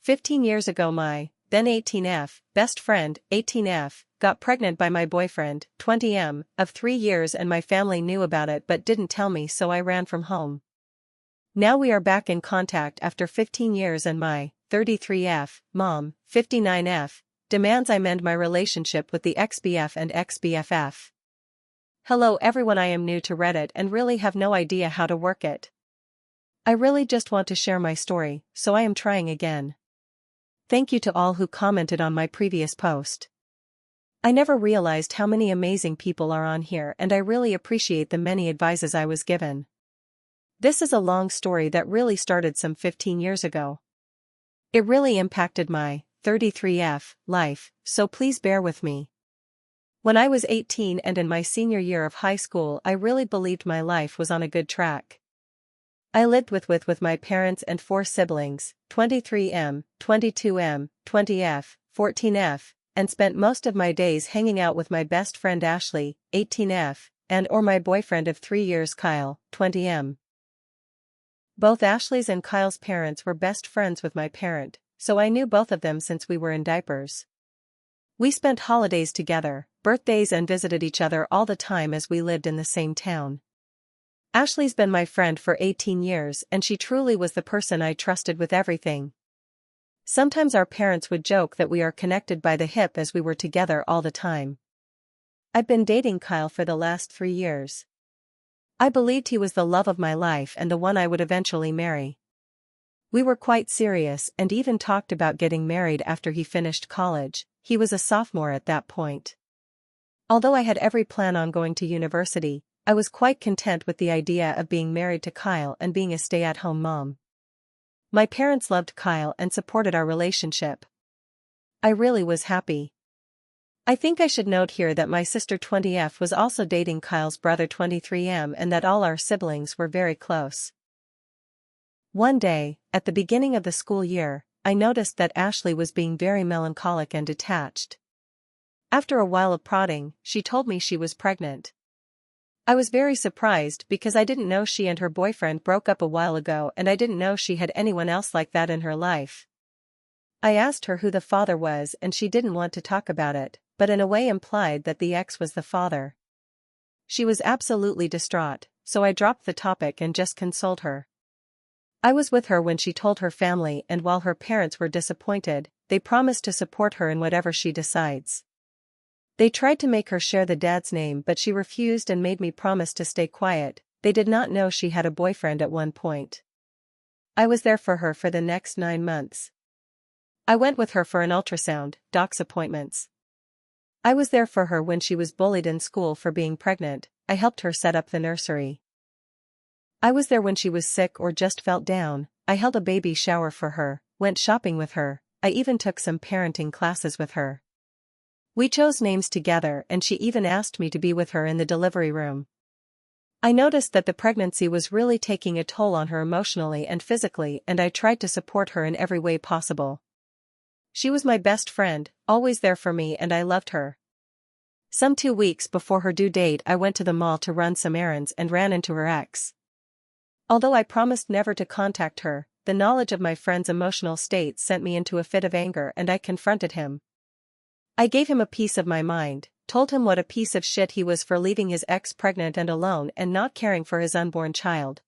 15 years ago my, then 18F, best friend, 18F, got pregnant by my boyfriend, 20M, of 3 years and my family knew about it but didn't tell me so I ran from home. Now we are back in contact after 15 years and my, 33F, mom, 59F, demands I mend my relationship with the ex-BF and ex-BFF. Hello everyone, I am new to Reddit and really have no idea how to work it. I really just want to share my story, so I am trying again. Thank you to all who commented on my previous post. I never realized how many amazing people are on here and I really appreciate the many advices I was given. This is a long story that really started some 15 years ago. It really impacted my 33F life, so please bear with me. When I was 18 and in my senior year of high school, I really believed my life was on a good track. I lived with my parents and 4 siblings, 23M, 22M, 20F, 14F, and spent most of my days hanging out with my best friend Ashley, 18F, and or my boyfriend of 3 years Kyle, 20M. Both Ashley's and Kyle's parents were best friends with my parent, so I knew both of them since we were in diapers. We spent holidays together, birthdays and visited each other all the time as we lived in the same town. Ashley's been my friend for 18 years and she truly was the person I trusted with everything. Sometimes our parents would joke that we are connected by the hip as we were together all the time. I've been dating Kyle for the last 3 years. I believed he was the love of my life and the one I would eventually marry. We were quite serious and even talked about getting married after he finished college. He was a sophomore at that point. Although I had every plan on going to university, I was quite content with the idea of being married to Kyle and being a stay-at-home mom. My parents loved Kyle and supported our relationship. I really was happy. I think I should note here that my sister 20F was also dating Kyle's brother 23M and that all our siblings were very close. One day, at the beginning of the school year, I noticed that Ashley was being very melancholic and detached. After a while of prodding, she told me she was pregnant. I was very surprised because I didn't know she and her boyfriend broke up a while ago and I didn't know she had anyone else like that in her life. I asked her who the father was and she didn't want to talk about it, but in a way implied that the ex was the father. She was absolutely distraught, so I dropped the topic and just consoled her. I was with her when she told her family and while her parents were disappointed, they promised to support her in whatever she decides. They tried to make her share the dad's name but she refused and made me promise to stay quiet. They did not know she had a boyfriend at one point. I was there for her for the next 9 months. I went with her for an ultrasound, docs appointments. I was there for her when she was bullied in school for being pregnant. I helped her set up the nursery. I was there when she was sick or just felt down. I held a baby shower for her, went shopping with her, I even took some parenting classes with her. We chose names together and she even asked me to be with her in the delivery room. I noticed that the pregnancy was really taking a toll on her emotionally and physically and I tried to support her in every way possible. She was my best friend, always there for me and I loved her. Some 2 weeks before her due date I went to the mall to run some errands and ran into her ex. Although I promised never to contact her, the knowledge of my friend's emotional state sent me into a fit of anger and I confronted him. I gave him a piece of my mind, told him what a piece of shit he was for leaving his ex pregnant and alone and not caring for his unborn child.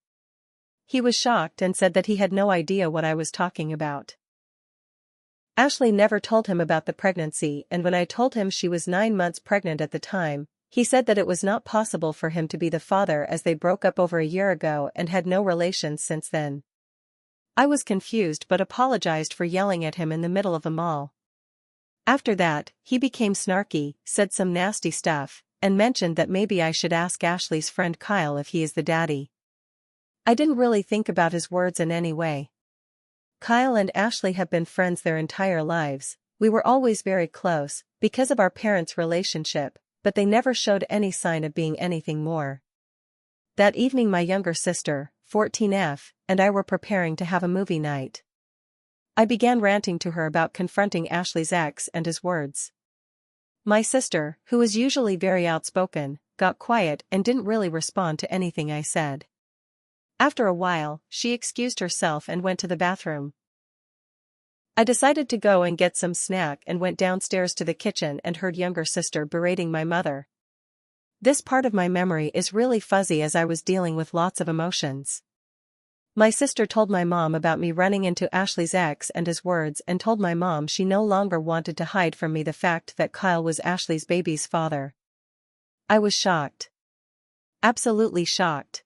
He was shocked and said that he had no idea what I was talking about. Ashley never told him about the pregnancy and when I told him she was 9 months pregnant at the time, he said that it was not possible for him to be the father as they broke up over a year ago and had no relations since then. I was confused but apologized for yelling at him in the middle of a mall. After that, he became snarky, said some nasty stuff, and mentioned that maybe I should ask Ashley's friend Kyle if he is the daddy. I didn't really think about his words in any way. Kyle and Ashley have been friends their entire lives. We were always very close, because of our parents' relationship, but they never showed any sign of being anything more. That evening my younger sister, 14F, and I were preparing to have a movie night. I began ranting to her about confronting Ashley's ex and his words. My sister, who was usually very outspoken, got quiet and didn't really respond to anything I said. After a while, she excused herself and went to the bathroom. I decided to go and get some snack and went downstairs to the kitchen and heard younger sister berating my mother. This part of my memory is really fuzzy as I was dealing with lots of emotions. My sister told my mom about me running into Ashley's ex and his words and told my mom she no longer wanted to hide from me the fact that Kyle was Ashley's baby's father. I was shocked. Absolutely shocked.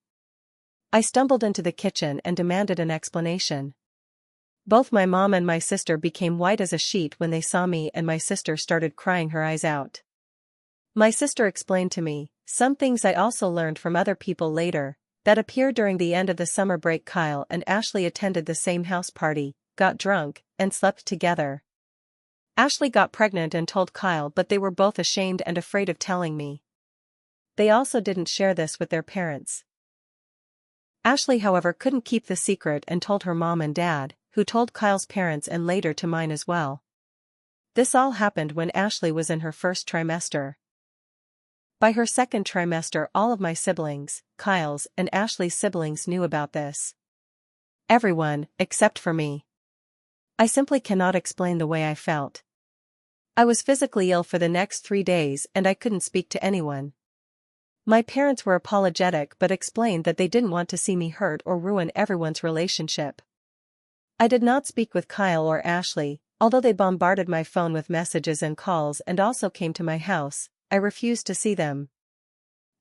I stumbled into the kitchen and demanded an explanation. Both my mom and my sister became white as a sheet when they saw me, and my sister started crying her eyes out. My sister explained to me some things I also learned from other people later, that appeared during the end of the summer break. Kyle and Ashley attended the same house party, got drunk, and slept together. Ashley got pregnant and told Kyle, but they were both ashamed and afraid of telling me. They also didn't share this with their parents. Ashley, however, couldn't keep the secret and told her mom and dad, who told Kyle's parents and later to mine as well. This all happened when Ashley was in her first trimester. By her second trimester, all of my siblings, Kyle's and Ashley's siblings, knew about this. Everyone, except for me. I simply cannot explain the way I felt. I was physically ill for the next 3 days and I couldn't speak to anyone. My parents were apologetic but explained that they didn't want to see me hurt or ruin everyone's relationship. I did not speak with Kyle or Ashley, although they bombarded my phone with messages and calls and also came to my house. I refused to see them.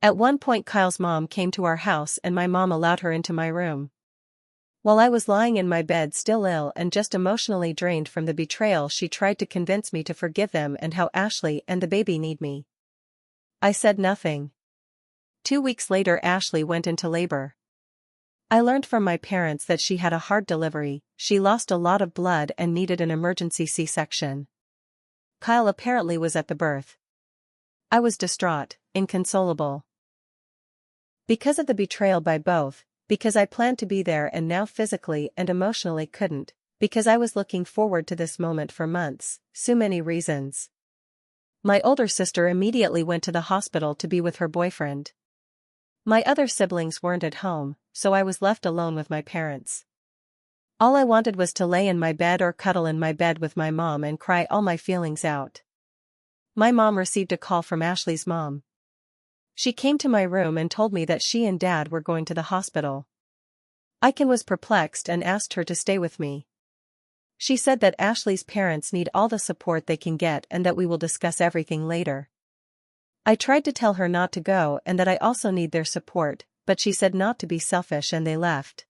At one point Kyle's mom came to our house and my mom allowed her into my room. While I was lying in my bed still ill and just emotionally drained from the betrayal, she tried to convince me to forgive them and how Ashley and the baby need me. I said nothing. 2 weeks later Ashley went into labor. I learned from my parents that she had a hard delivery, she lost a lot of blood and needed an emergency C-section. Kyle apparently was at the birth. I was distraught, inconsolable. Because of the betrayal by both, because I planned to be there and now physically and emotionally couldn't, because I was looking forward to this moment for months, so many reasons. My older sister immediately went to the hospital to be with her boyfriend. My other siblings weren't at home, so I was left alone with my parents. All I wanted was to lay in my bed or cuddle in my bed with my mom and cry all my feelings out. My mom received a call from Ashley's mom. She came to my room and told me that she and dad were going to the hospital. I was perplexed and asked her to stay with me. She said that Ashley's parents need all the support they can get and that we will discuss everything later. I tried to tell her not to go and that I also need their support, but she said not to be selfish and they left.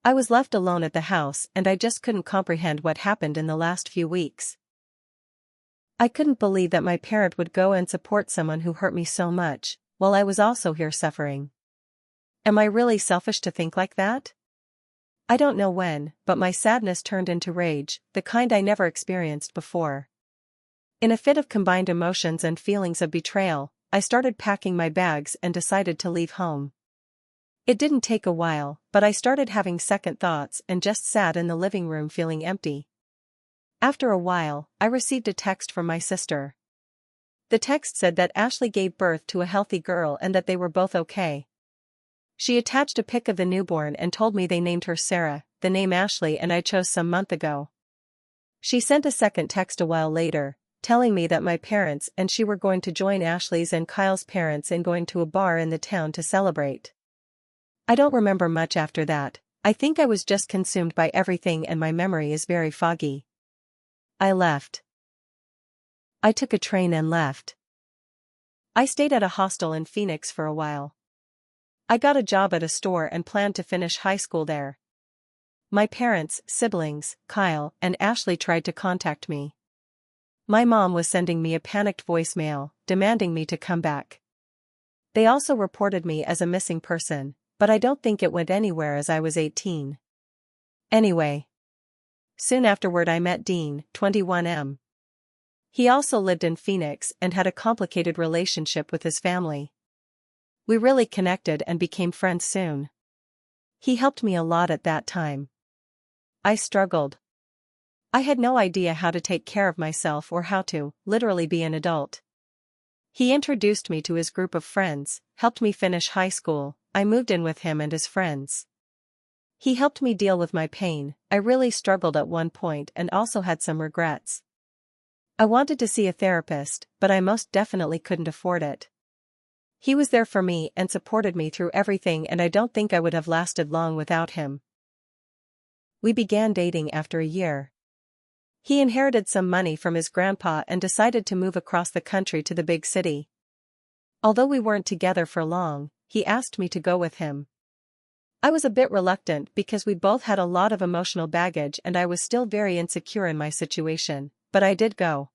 I was left alone at the house and I just couldn't comprehend what happened in the last few weeks. I couldn't believe that my parent would go and support someone who hurt me so much, while I was also here suffering. Am I really selfish to think like that? I don't know when, but my sadness turned into rage, the kind I never experienced before. In a fit of combined emotions and feelings of betrayal, I started packing my bags and decided to leave home. It didn't take a while, but I started having second thoughts and just sat in the living room feeling empty. After a while, I received a text from my sister. The text said that Ashley gave birth to a healthy girl and that they were both okay. She attached a pic of the newborn and told me they named her Sarah, the name Ashley and I chose some month ago. She sent a second text a while later, telling me that my parents and she were going to join Ashley's and Kyle's parents in going to a bar in the town to celebrate. I don't remember much after that. I think I was just consumed by everything and my memory is very foggy. I left. I took a train and left. I stayed at a hostel in Phoenix for a while. I got a job at a store and planned to finish high school there. My parents, siblings, Kyle, and Ashley tried to contact me. My mom was sending me a panicked voicemail, demanding me to come back. They also reported me as a missing person, but I don't think it went anywhere as I was 18. Anyway. Soon afterward I met Dean, 21M. He also lived in Phoenix and had a complicated relationship with his family. We really connected and became friends soon. He helped me a lot at that time. I struggled. I had no idea how to take care of myself or how to, literally, be an adult. He introduced me to his group of friends, helped me finish high school, I moved in with him and his friends. He helped me deal with my pain. I really struggled at one point and also had some regrets. I wanted to see a therapist, but I most definitely couldn't afford it. He was there for me and supported me through everything, and I don't think I would have lasted long without him. We began dating after a year. He inherited some money from his grandpa and decided to move across the country to the big city. Although we weren't together for long, he asked me to go with him. I was a bit reluctant because we both had a lot of emotional baggage and I was still very insecure in my situation, but I did go.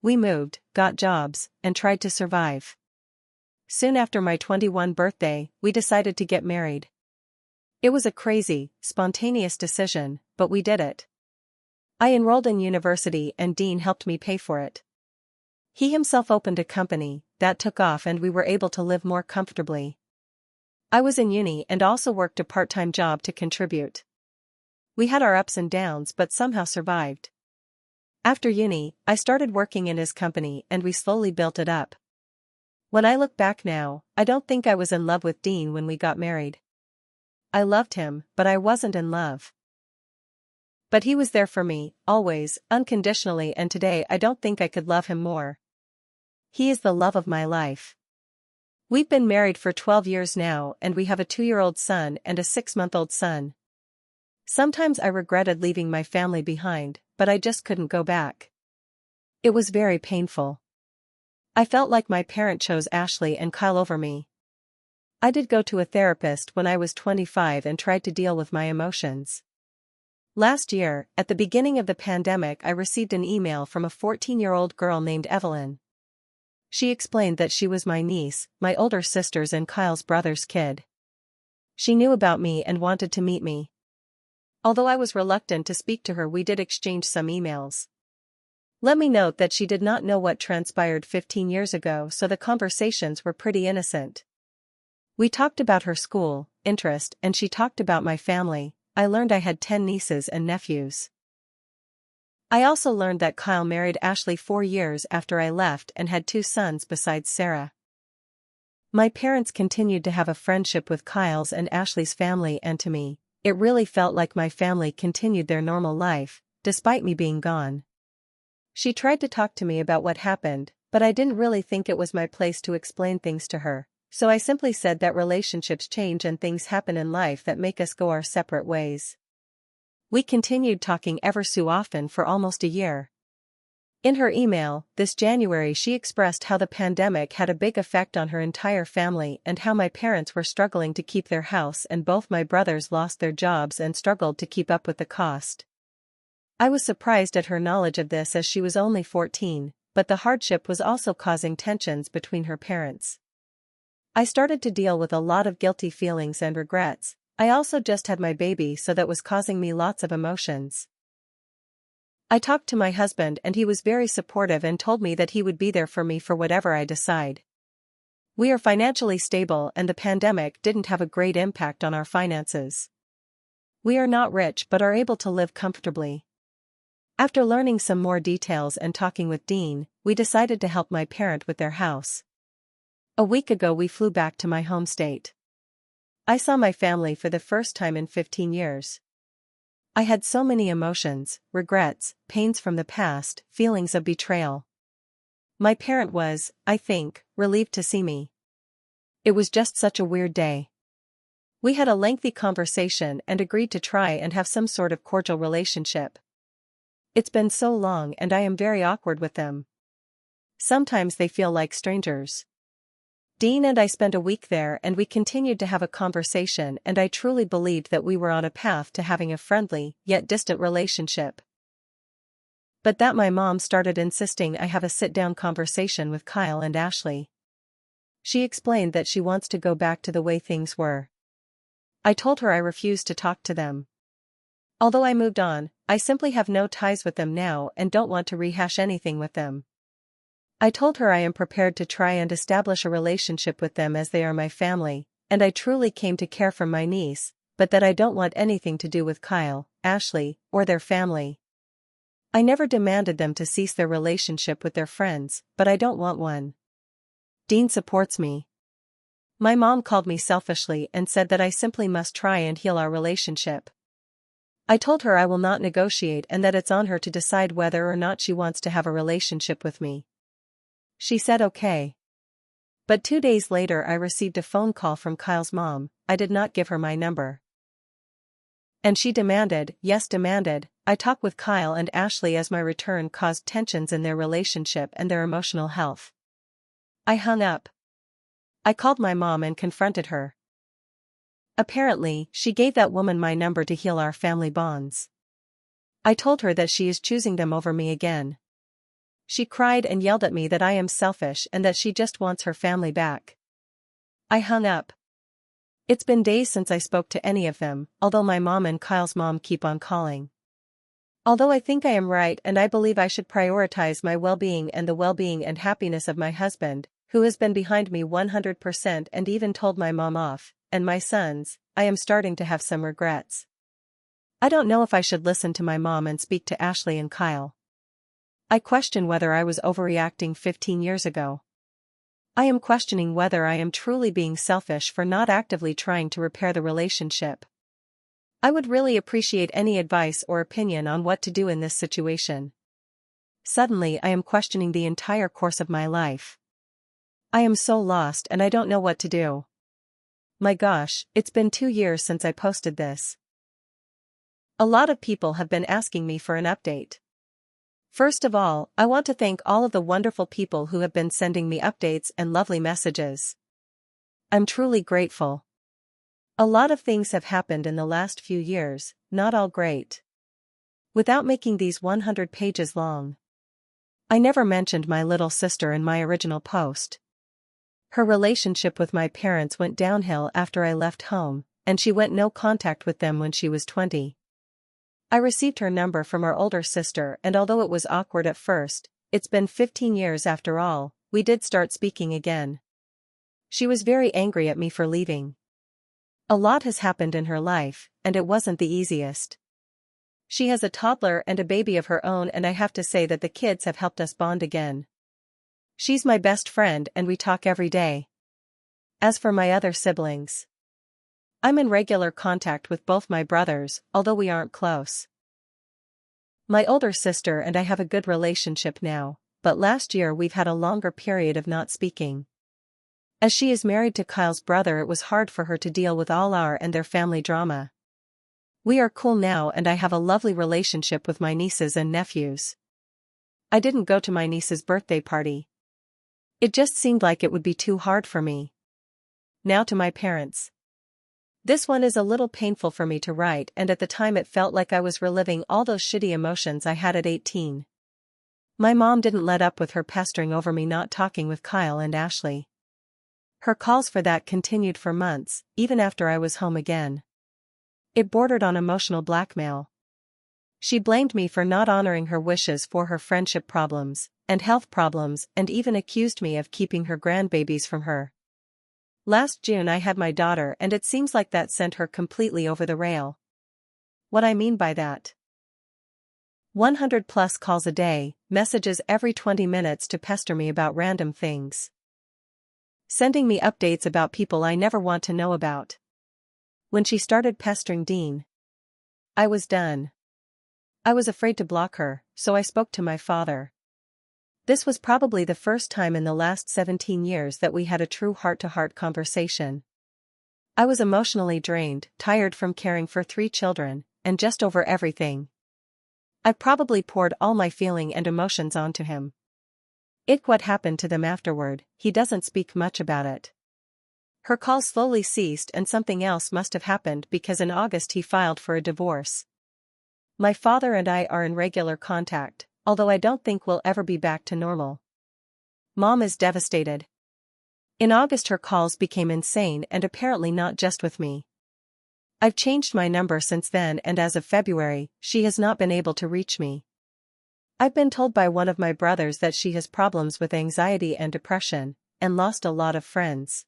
We moved, got jobs, and tried to survive. Soon after my 21st birthday, we decided to get married. It was a crazy, spontaneous decision, but we did it. I enrolled in university and Dean helped me pay for it. He himself opened a company that took off and we were able to live more comfortably. I was in uni and also worked a part-time job to contribute. We had our ups and downs but somehow survived. After uni, I started working in his company and we slowly built it up. When I look back now, I don't think I was in love with Dean when we got married. I loved him, but I wasn't in love. But he was there for me, always, unconditionally, and today I don't think I could love him more. He is the love of my life. We've been married for 12 years now and we have a 2-year-old son and a 6-month-old son. Sometimes I regretted leaving my family behind, but I just couldn't go back. It was very painful. I felt like my parent chose Ashley and Kyle over me. I did go to a therapist when I was 25 and tried to deal with my emotions. Last year, at the beginning of the pandemic, I received an email from a 14-year-old girl named Evelyn. She explained that she was my niece, my older sister's and Kyle's brother's kid. She knew about me and wanted to meet me. Although I was reluctant to speak to her, we did exchange some emails. Let me note that she did not know what transpired 15 years ago, so the conversations were pretty innocent. We talked about her school, interest, and she talked about my family. I learned I had 10 nieces and nephews. I also learned that Kyle married Ashley 4 years after I left and had 2 sons besides Sarah. My parents continued to have a friendship with Kyle's and Ashley's family, and to me, it really felt like my family continued their normal life, despite me being gone. She tried to talk to me about what happened, but I didn't really think it was my place to explain things to her, so I simply said that relationships change and things happen in life that make us go our separate ways. We continued talking ever so often for almost a year. In her email, this January, she expressed how the pandemic had a big effect on her entire family and how my parents were struggling to keep their house and both my brothers lost their jobs and struggled to keep up with the cost. I was surprised at her knowledge of this as she was only 14, but the hardship was also causing tensions between her parents. I started to deal with a lot of guilty feelings and regrets. I also just had my baby, so that was causing me lots of emotions. I talked to my husband and he was very supportive and told me that he would be there for me for whatever I decide. We are financially stable and the pandemic didn't have a great impact on our finances. We are not rich but are able to live comfortably. After learning some more details and talking with Dean, we decided to help my parents with their house. A week ago we flew back to my home state. I saw my family for the first time in 15 years. I had so many emotions, regrets, pains from the past, feelings of betrayal. My parent was, I think, relieved to see me. It was just such a weird day. We had a lengthy conversation and agreed to try and have some sort of cordial relationship. It's been so long and I am very awkward with them. Sometimes they feel like strangers. Dean and I spent a week there and we continued to have a conversation, and I truly believed that we were on a path to having a friendly, yet distant relationship. But that my mom started insisting I have a sit-down conversation with Kyle and Ashley. She explained that she wants to go back to the way things were. I told her I refused to talk to them. Although I moved on, I simply have no ties with them now and don't want to rehash anything with them. I told her I am prepared to try and establish a relationship with them as they are my family, and I truly came to care for my niece, but that I don't want anything to do with Kyle, Ashley, or their family. I never demanded them to cease their relationship with their friends, but I don't want one. Dean supports me. My mom called me selfishly and said that I simply must try and heal our relationship. I told her I will not negotiate and that it's on her to decide whether or not she wants to have a relationship with me. She said okay. But 2 days later I received a phone call from Kyle's mom. I did not give her my number. And she demanded, I talk with Kyle and Ashley as my return caused tensions in their relationship and their emotional health. I hung up. I called my mom and confronted her. Apparently, she gave that woman my number to heal our family bonds. I told her that she is choosing them over me again. She cried and yelled at me that I am selfish and that she just wants her family back. I hung up. It's been days since I spoke to any of them, although my mom and Kyle's mom keep on calling. Although I think I am right and I believe I should prioritize my well-being and the well-being and happiness of my husband, who has been behind me 100% and even told my mom off, and my sons, I am starting to have some regrets. I don't know if I should listen to my mom and speak to Ashley and Kyle. I question whether I was overreacting 15 years ago. I am questioning whether I am truly being selfish for not actively trying to repair the relationship. I would really appreciate any advice or opinion on what to do in this situation. Suddenly I am questioning the entire course of my life. I am so lost and I don't know what to do. My gosh, it's been 2 years since I posted this. A lot of people have been asking me for an update. First of all, I want to thank all of the wonderful people who have been sending me updates and lovely messages. I'm truly grateful. A lot of things have happened in the last few years, not all great. Without making these 100 pages long. I never mentioned my little sister in my original post. Her relationship with my parents went downhill after I left home, and she went no contact with them when she was 20. I received her number from our older sister and although it was awkward at first, it's been 15 years after all, we did start speaking again. She was very angry at me for leaving. A lot has happened in her life, and it wasn't the easiest. She has a toddler and a baby of her own and I have to say that the kids have helped us bond again. She's my best friend and we talk every day. As for my other siblings, I'm in regular contact with both my brothers, although we aren't close. My older sister and I have a good relationship now, but last year we've had a longer period of not speaking. As she is married to Kyle's brother, it was hard for her to deal with all our and their family drama. We are cool now and I have a lovely relationship with my nieces and nephews. I didn't go to my niece's birthday party. It just seemed like it would be too hard for me. Now to my parents. This one is a little painful for me to write and at the time it felt like I was reliving all those shitty emotions I had at 18. My mom didn't let up with her pestering over me not talking with Kyle and Ashley. Her calls for that continued for months, even after I was home again. It bordered on emotional blackmail. She blamed me for not honoring her wishes for her friendship problems, and health problems and even accused me of keeping her grandbabies from her. Last June I had my daughter and it seems like that sent her completely over the rail. What I mean by that? 100 plus calls a day, messages every 20 minutes to pester me about random things. Sending me updates about people I never want to know about. When she started pestering Dean, I was done. I was afraid to block her, so I spoke to my father. This was probably the first time in the last 17 years that we had a true heart-to-heart conversation. I was emotionally drained, tired from caring for 3 children, and just over everything. I probably poured all my feeling and emotions onto him. What happened to them afterward, he doesn't speak much about it. Her calls slowly ceased and something else must have happened because in August he filed for a divorce. My father and I are in regular contact, although I don't think we'll ever be back to normal. Mom is devastated. In August her calls became insane and apparently not just with me. I've changed my number since then and as of February, she has not been able to reach me. I've been told by one of my brothers that she has problems with anxiety and depression, and lost a lot of friends.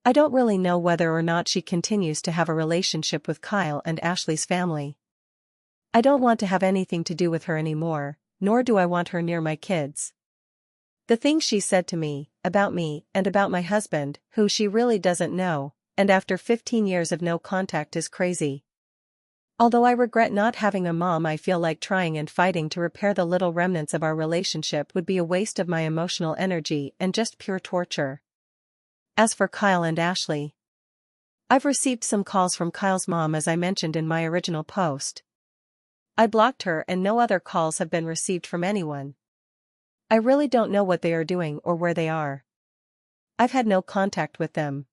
I don't really know whether or not she continues to have a relationship with Kyle and Ashley's family. I don't want to have anything to do with her anymore, nor do I want her near my kids. The things she said to me, and about my husband, who she really doesn't know, and after 15 years of no contact is crazy. Although I regret not having a mom, I feel like trying and fighting to repair the little remnants of our relationship would be a waste of my emotional energy and just pure torture. As for Kyle and Ashley, I've received some calls from Kyle's mom as I mentioned in my original post. I blocked her and no other calls have been received from anyone. I really don't know what they are doing or where they are. I've had no contact with them.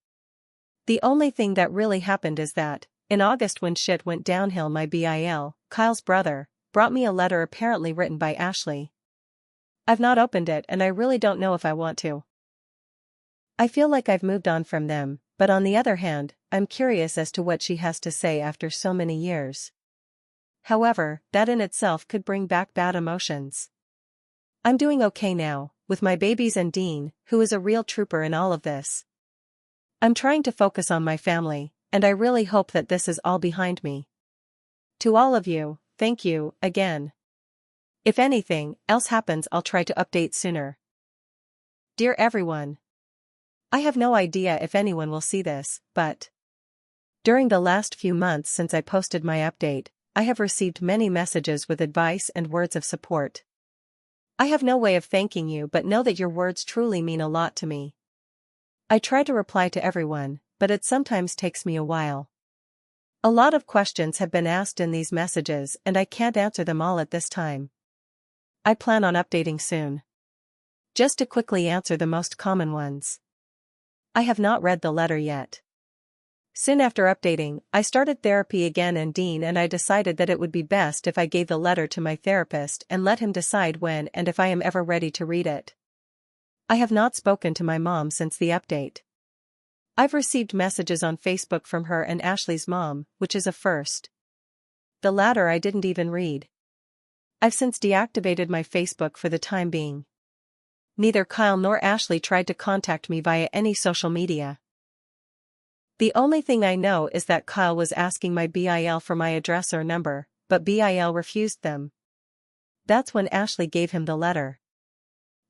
The only thing that really happened is that, in August when shit went downhill, my BIL, Kyle's brother, brought me a letter apparently written by Ashley. I've not opened it and I really don't know if I want to. I feel like I've moved on from them, but on the other hand, I'm curious as to what she has to say after so many years. However, that in itself could bring back bad emotions. I'm doing okay now, with my babies and Dean, who is a real trooper in all of this. I'm trying to focus on my family, and I really hope that this is all behind me. To all of you, thank you, again. If anything else happens, I'll try to update sooner. Dear everyone, I have no idea if anyone will see this, but during the last few months since I posted my update, I have received many messages with advice and words of support. I have no way of thanking you, but know that your words truly mean a lot to me. I try to reply to everyone, but it sometimes takes me a while. A lot of questions have been asked in these messages and I can't answer them all at this time. I plan on updating soon. Just to quickly answer the most common ones. I have not read the letter yet. Soon after updating, I started therapy again and Dean and I decided that it would be best if I gave the letter to my therapist and let him decide when and if I am ever ready to read it. I have not spoken to my mom since the update. I've received messages on Facebook from her and Ashley's mom, which is a first. The latter I didn't even read. I've since deactivated my Facebook for the time being. Neither Kyle nor Ashley tried to contact me via any social media. The only thing I know is that Kyle was asking my BIL for my address or number, but BIL refused them. That's when Ashley gave him the letter.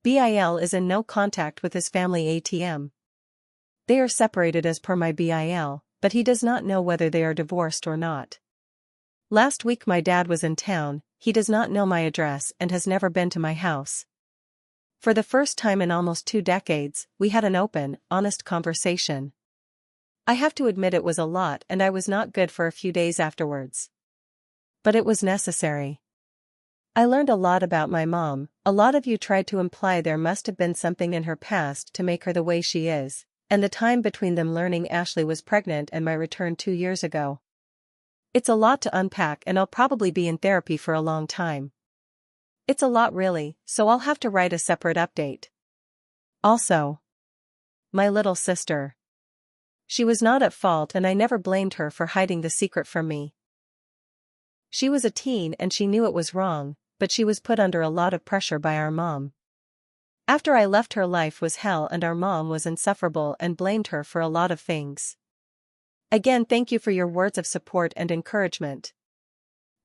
BIL is in no contact with his family ATM. They are separated as per my BIL, but he does not know whether they are divorced or not. Last week my dad was in town, he does not know my address and has never been to my house. For the first time in almost 2 decades, we had an open, honest conversation. I have to admit it was a lot and I was not good for a few days afterwards. But it was necessary. I learned a lot about my mom. A lot of you tried to imply there must have been something in her past to make her the way she is, and the time between them learning Ashley was pregnant and my return 2 years ago. It's a lot to unpack and I'll probably be in therapy for a long time. It's a lot really, so I'll have to write a separate update. Also, my little sister. She was not at fault and I never blamed her for hiding the secret from me. She was a teen and she knew it was wrong, but she was put under a lot of pressure by our mom. After I left, her life was hell and our mom was insufferable and blamed her for a lot of things. Again, thank you for your words of support and encouragement.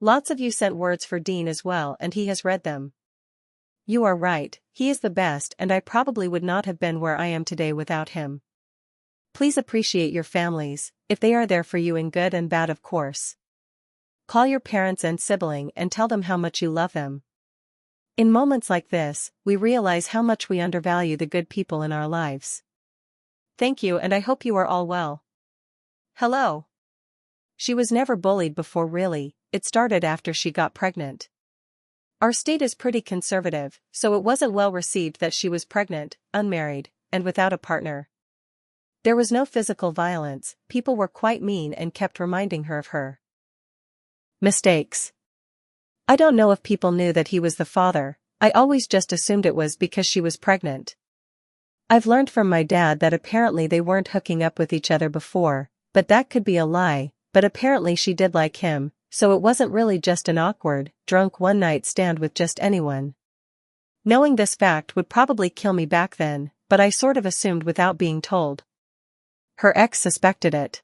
Lots of you sent words for Dean as well and he has read them. You are right, he is the best and I probably would not have been where I am today without him. Please appreciate your families, if they are there for you in good and bad, of course. Call your parents and sibling and tell them how much you love them. In moments like this, we realize how much we undervalue the good people in our lives. Thank you and I hope you are all well. Hello. She was never bullied before really, it started after she got pregnant. Our state is pretty conservative, so it wasn't well received that she was pregnant, unmarried, and without a partner. There was no physical violence, people were quite mean and kept reminding her of her mistakes. I don't know if people knew that he was the father, I always just assumed it was because she was pregnant. I've learned from my dad that apparently they weren't hooking up with each other before, but that could be a lie, but apparently she did like him, so it wasn't really just an awkward, drunk one-night stand with just anyone. Knowing this fact would probably kill me back then, but I sort of assumed without being told. Her ex suspected it.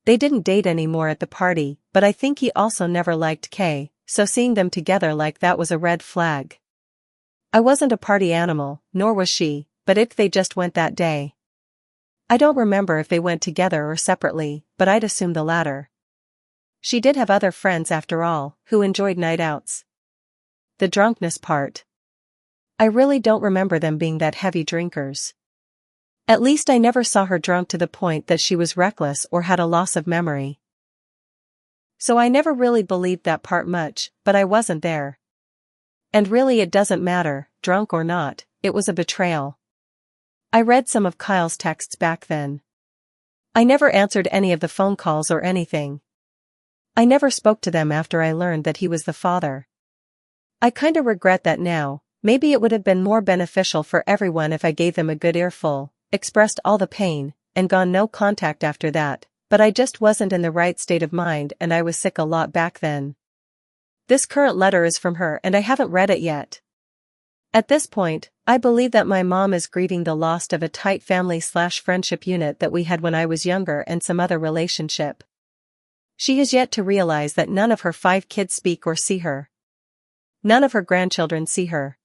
They didn't date anymore at the party, but I think he also never liked Kay, so seeing them together like that was a red flag. I wasn't a party animal, nor was she, but if they just went that day. I don't remember if they went together or separately, but I'd assume the latter. She did have other friends after all, who enjoyed night outs. The drunkenness part. I really don't remember them being that heavy drinkers. At least I never saw her drunk to the point that she was reckless or had a loss of memory. So I never really believed that part much, but I wasn't there. And really it doesn't matter, drunk or not, it was a betrayal. I read some of Kyle's texts back then. I never answered any of the phone calls or anything. I never spoke to them after I learned that he was the father. I kinda regret that now. Maybe it would have been more beneficial for everyone if I gave them a good earful, expressed all the pain, and gone no contact after that, but I just wasn't in the right state of mind and I was sick a lot back then. This current letter is from her and I haven't read it yet. At this point, I believe that my mom is grieving the loss of a tight family/friendship unit that we had when I was younger and some other relationship. She is yet to realize that none of her 5 kids speak or see her. None of her grandchildren see her.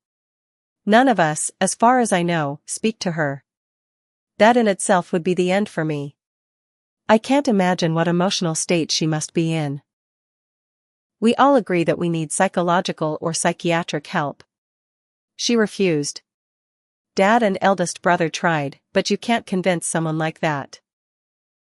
None of us, as far as I know, speak to her. That in itself would be the end for me. I can't imagine what emotional state she must be in. We all agree that we need psychological or psychiatric help. She refused. Dad and eldest brother tried, but you can't convince someone like that.